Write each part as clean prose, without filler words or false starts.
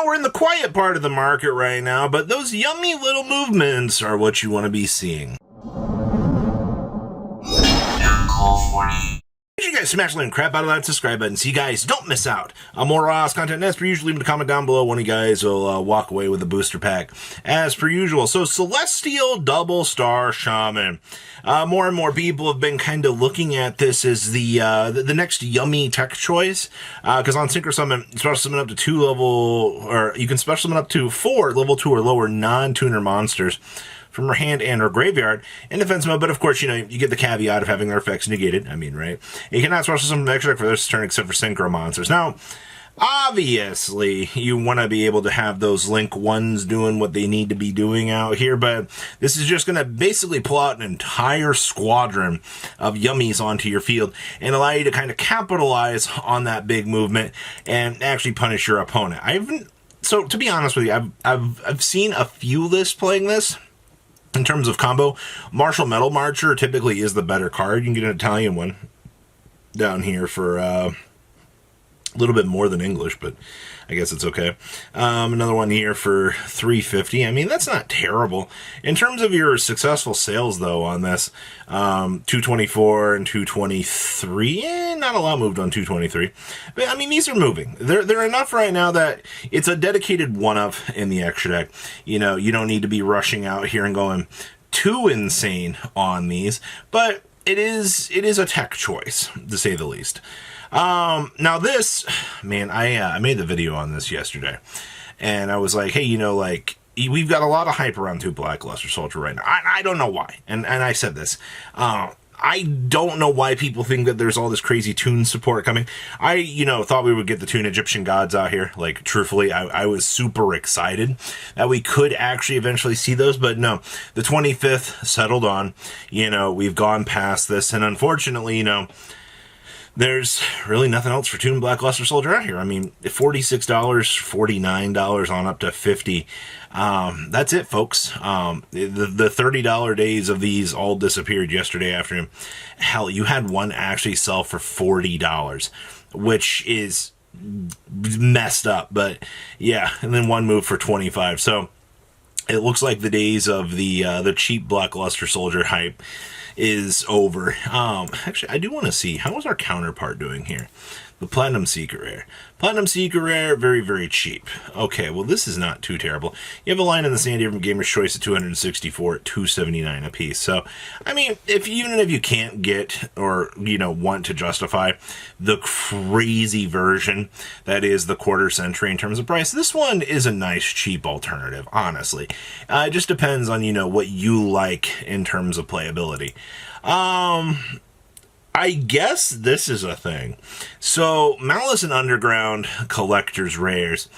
We're in the quiet part of the market right now, but those yummy little movements are what you want to be seeing. You guys smash the crap out of that subscribe button so you guys don't miss out on more Ross content. As per usual, leave a comment down below. One of you guys will walk away with a booster pack as per usual. So Celestial Double Star Shaman. More and more people have been kind of looking at this as the next yummy tech choice. Because on Synchro Summon, you special summon up to 2 level, or you can special summon up to 4 level 2 or lower non-tuner monsters from her hand and her graveyard in defense mode, but of course, you know, you get the caveat of having their effects negated. I mean, right? You cannot special summon extra deck for this turn except for synchro monsters. Now, obviously, you want to be able to have those Link ones doing what they need to be doing out here, but this is just going to basically pull out an entire squadron of yummies onto your field and allow you to kind of capitalize on that big movement and actually punish your opponent. So to be honest with you, I've seen a few lists playing this. In terms of combo, Martial Metal Marcher typically is the better card. You can get an Italian one down here for a little bit more than English, but I guess it's okay. Another one here for $3.50. I mean, that's not terrible. In terms of your successful sales, though, on this, 224 and 223, not a lot moved on 223. But, I mean, these are moving. They're enough right now that it's a dedicated one-of in the extra deck. You know, you don't need to be rushing out here and going too insane on these, but it is a tech choice, to say the least. Now this, man, I made the video on this yesterday, and I was like, hey, you know, like, we've got a lot of hype around Toon Blackluster Soldier right now. I don't know why, and I said this, I don't know why people think that there's all this crazy Toon support coming. I, you know, thought we would get the Toon Egyptian gods out here. Like, truthfully, I was super excited that we could actually eventually see those, but no, the 25th settled on. You know, we've gone past this, and unfortunately, you know, there's really nothing else for Toon Blackluster Soldier out here. I mean, $46, $49 on up to $50. That's it, folks. The $30 days of these all disappeared yesterday afternoon. Hell, you had one actually sell for $40, which is messed up. But yeah, and then one moved for $25. So it looks like the days of the cheap Blackluster Soldier hype is over. Actually, I do want to see, how is our counterpart doing here? The Platinum Secret Rare. Platinum Secret Rare, very, very cheap. Okay, well, this is not too terrible. You have a line in the Sandy from Gamer's Choice at 264 at 279 a piece. So, I mean, even if you can't get, or, you know, want to justify the crazy version that is the quarter century in terms of price, this one is a nice, cheap alternative, honestly. It just depends on, you know, what you like in terms of playability. I guess this is a thing. So, Maliss and Underground Collector's Rares,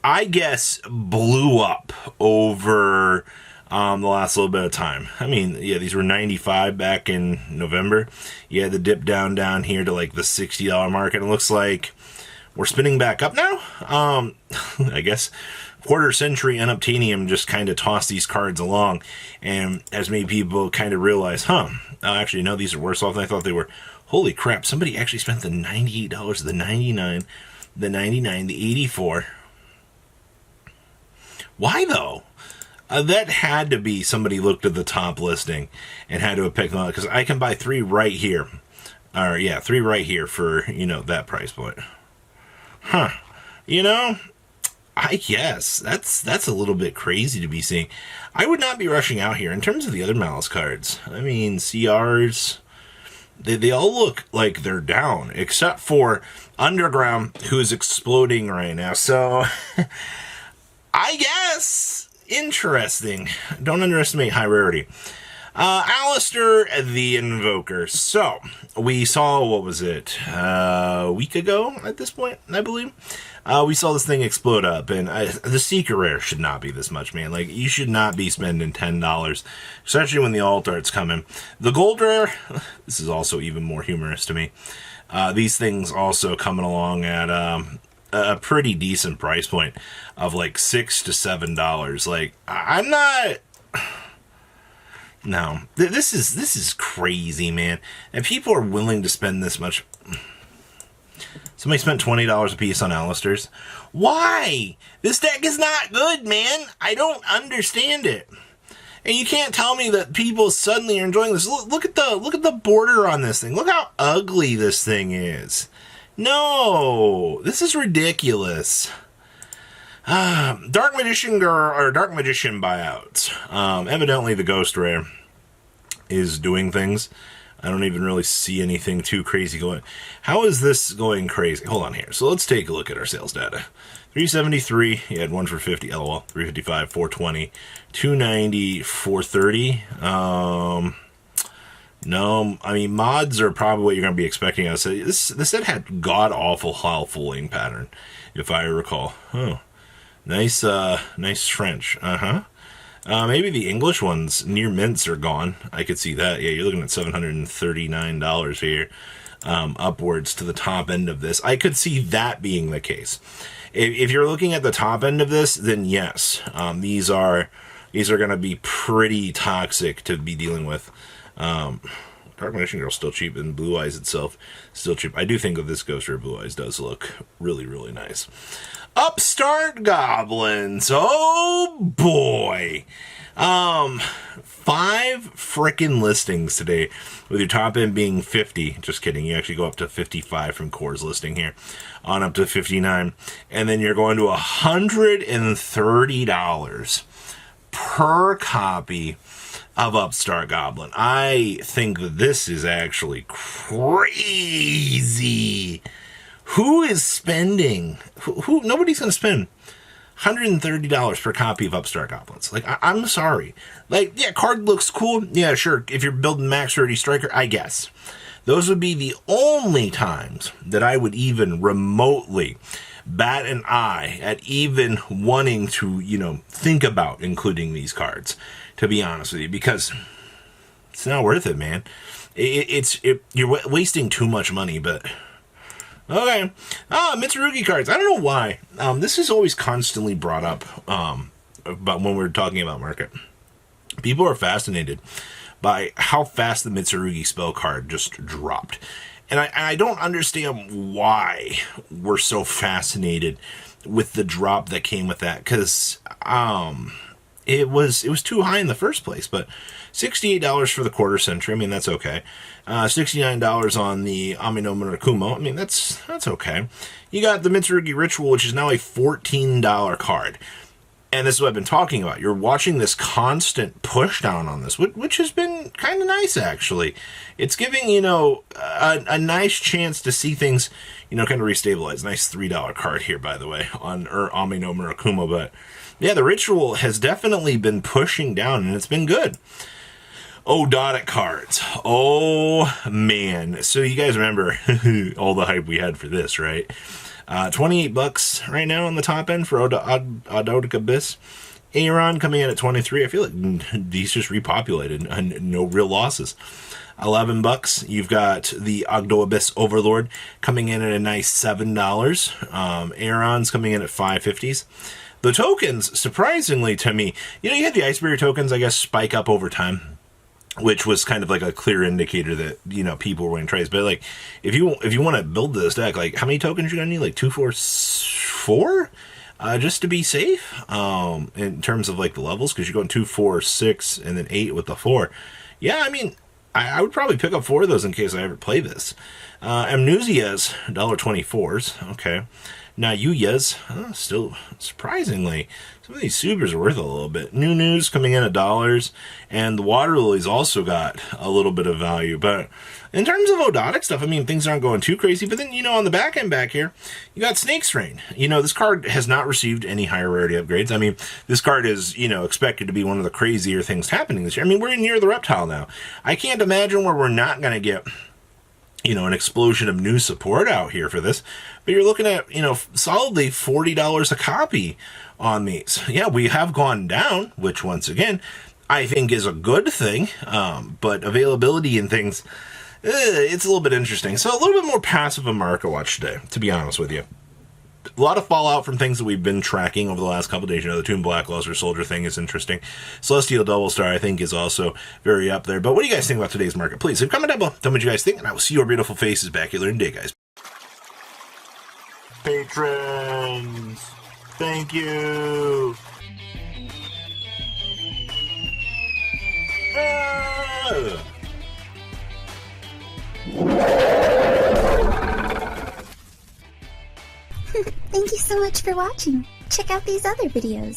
I guess, blew up over the last little bit of time. I mean, yeah, these were 95 back in November. You had the dip down here to like the $60 mark, and it looks like we're spinning back up now. I guess quarter century unobtainium just kind of tossed these cards along, and has made people kind of realize, actually, no, these are worse off than I thought they were. Holy crap, somebody actually spent the $98, the $99, the $99, the $84. Why, though? That had to be somebody looked at the top listing and had to have picked them up, because I can buy 3 right here. Or, yeah, 3 right here for, you know, that price point. You know, I guess that's a little bit crazy to be seeing. I would not be rushing out here. In terms of the other Maliss cards, I mean, CRs, they all look like they're down, except for Underground, who's exploding right now. So, I guess, interesting. Don't underestimate high rarity. Aleister the Invoker. So, we saw, what was it, a week ago at this point, I believe? We saw this thing explode up, and the Secret Rare should not be this much, man. Like, you should not be spending $10, especially when the alt art's coming. The Gold Rare, this is also even more humorous to me. These things also coming along at a pretty decent price point of like $6 to $7. Like, I'm not... No, this is crazy, man. And people are willing to spend this much. Somebody spent $20 a piece on Aleister's. Why? This deck is not good, man. I don't understand it. And you can't tell me that people suddenly are enjoying this. Look at the border on this thing. Look how ugly this thing is. No, this is ridiculous. Dark Magician or Dark Magician buyouts. Evidently the Ghost Rare is doing things. I don't even really see anything too crazy going. How is this going crazy? Hold on here. So let's take a look at our sales data. 373, you had one for 50, lol, 355, 420, 290, 430. No, I mean, mods are probably what you're going to be expecting. I say this set had god-awful howling pattern, if I recall. Oh, nice, nice French. Maybe the English ones, near mints, are gone. I could see that. Yeah, you're looking at $739 here, upwards to the top end of this. I could see that being the case. If you're looking at the top end of this, then yes, these are going to be pretty toxic to be dealing with. Dark Magician Girl still cheap, and Blue Eyes itself still cheap. I do think that this Ghost Rare Blue Eyes does look really, really nice. Upstart Goblins. Oh boy. 5 frickin' listings today, with your top end being 50. Just kidding. You actually go up to 55 from Core's listing here, on up to 59, and then you're going to $130 per copy of Upstart Goblin. I think that this is actually crazy. Who is spending? Who? Nobody's going to spend $130 per copy of Upstart Goblins. Like, I'm sorry. Like, yeah, card looks cool. Yeah, sure. If you're building Max Rarity Striker, I guess. Those would be the only times that I would even remotely bat an eye at even wanting to, think about including these cards, to be honest with you, because it's not worth it, man. You're wasting too much money, but okay. Mitsurugi cards. I don't know why. This is always constantly brought up about when we're talking about market. People are fascinated by how fast the Mitsurugi spell card just dropped. And I don't understand why we're so fascinated with the drop that came with that, because it was too high in the first place. But $68 for the quarter century, I mean, that's okay. $69 on the Amino Murakumo, I mean, that's okay. You got the Mitsurugi Ritual, which is now a $14 card. And this is what I've been talking about. You're watching this constant push down on this, which has been kind of nice, actually. It's giving, a nice chance to see things, kind of restabilize. Nice $3 card here, by the way, on Amino Murakumo. But yeah, the Ritual has definitely been pushing down, and it's been good. Ogdoadic cards. Oh, man. So you guys remember all the hype we had for this, right? $28 right now on the top end for Ogdoadic Abyss. Aaron coming in at 23. I feel like these just repopulated and no real losses. $11. You've got the Ogdoabyss Overlord coming in at a nice $7. Aaron's coming in at 550s. The tokens, surprisingly to me, you had the Iceberry tokens, I guess, spike up over time, which was kind of like a clear indicator that, people were winning trades. But like, if you want to build this deck, like, how many tokens you're going to need? Like 2, 4, 4? Just to be safe, in terms of like the levels, because you're going 2, 4, 6, and then 8 with the 4. Yeah, I mean, I would probably pick up 4 of those in case I ever play this. Amnesia's $1.24s. Okay. Now, Yuya's, still surprisingly, some of these supers are worth a little bit. New News coming in at $, and the Water Lilies also got a little bit of value. But in terms of Ogdoadic stuff, I mean, things aren't going too crazy. But then, on the back end back here, you got Snake Strain. This card has not received any higher rarity upgrades. I mean, this card is, expected to be one of the crazier things happening this year. I mean, we're near the Reptile now. I can't imagine where we're not going to get an explosion of new support out here for this. But you're looking at, solidly $40 a copy on these. Yeah, we have gone down, which once again, I think is a good thing. But availability and things, it's a little bit interesting. So a little bit more passive of market watch today, to be honest with you. A lot of fallout from things that we've been tracking over the last couple of days. The Toon Black Luster Soldier thing is interesting. Celestial Double Star, I think, is also very up there. But what do you guys think about today's market? Please leave a comment down below. Tell me what you guys think, and I will see your beautiful faces back here in a day, guys. patrons. Thank you. Thank you so much for watching. Check out these other videos.